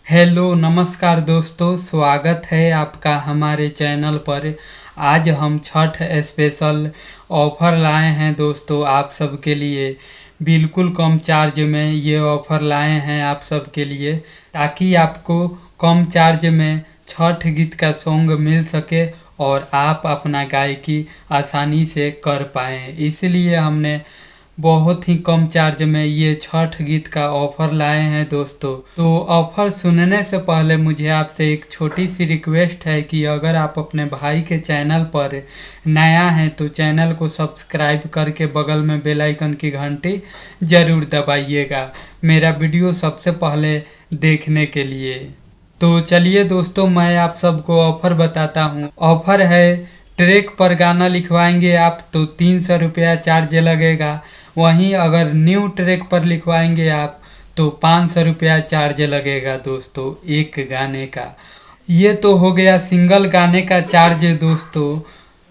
Hello नमस्कार दोस्तों, स्वागत है आपका हमारे चैनल पर। आज हम छठ स्पेशल ऑफ़र लाए हैं दोस्तों आप सबके लिए। बिल्कुल कम चार्ज में ये ऑफ़र लाए हैं आप सबके लिए, ताकि आपको कम चार्ज में छठ गीत का सॉन्ग मिल सके और आप अपना गायकी आसानी से कर पाएँ। इसलिए हमने बहुत ही कम चार्ज में ये छठ गीत का ऑफ़र लाए हैं दोस्तों। तो ऑफ़र सुनने से पहले मुझे आपसे एक छोटी सी रिक्वेस्ट है कि अगर आप अपने भाई के चैनल पर नया हैं तो चैनल को सब्सक्राइब करके बगल में बेल आइकन की घंटी ज़रूर दबाइएगा, मेरा वीडियो सबसे पहले देखने के लिए। तो चलिए दोस्तों, मैं आप सबको ऑफ़र बताता हूँ। ऑफ़र है, ट्रैक पर गाना लिखवाएंगे आप तो 300 रुपया चार्ज लगेगा। वहीं अगर न्यू ट्रैक पर लिखवाएंगे आप तो 500 रुपया चार्ज लगेगा दोस्तों एक गाने का। ये तो हो गया सिंगल गाने का चार्ज दोस्तों।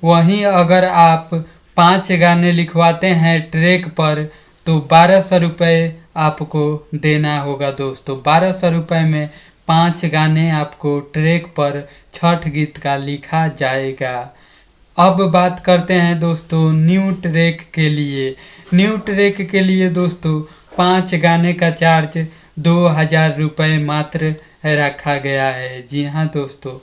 वहीं अगर आप 5 गाने लिखवाते हैं ट्रैक पर तो 1200 रुपये आपको देना होगा दोस्तों। 1200 रुपये में 5 गाने आपको ट्रैक पर छठ गीत का लिखा जाएगा। अब बात करते हैं दोस्तों न्यू ट्रैक के लिए। न्यू ट्रैक के लिए दोस्तों 5 गाने का चार्ज 2000 रुपये मात्र रखा गया है। जी हाँ दोस्तों,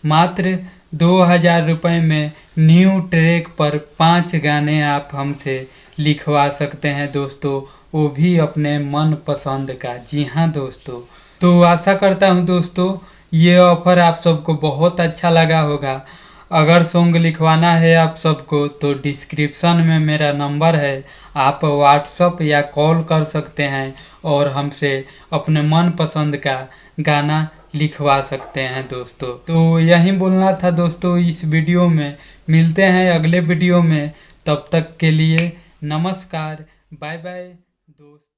मात्र 2000 रुपये में न्यू ट्रैक पर 5 गाने आप हमसे लिखवा सकते हैं दोस्तों, वो भी अपने मन पसंद का। जी हाँ दोस्तों, तो आशा करता हूँ दोस्तों ये ऑफ़र आप सबको बहुत अच्छा लगा होगा। अगर सॉन्ग लिखवाना है आप सबको तो डिस्क्रिप्शन में मेरा नंबर है, आप व्हाट्सअप या कॉल कर सकते हैं और हमसे अपने मन पसंद का गाना लिखवा सकते हैं दोस्तों। तो यही बोलना था दोस्तों इस वीडियो में। मिलते हैं अगले वीडियो में, तब तक के लिए नमस्कार, बाय बाय दोस्त।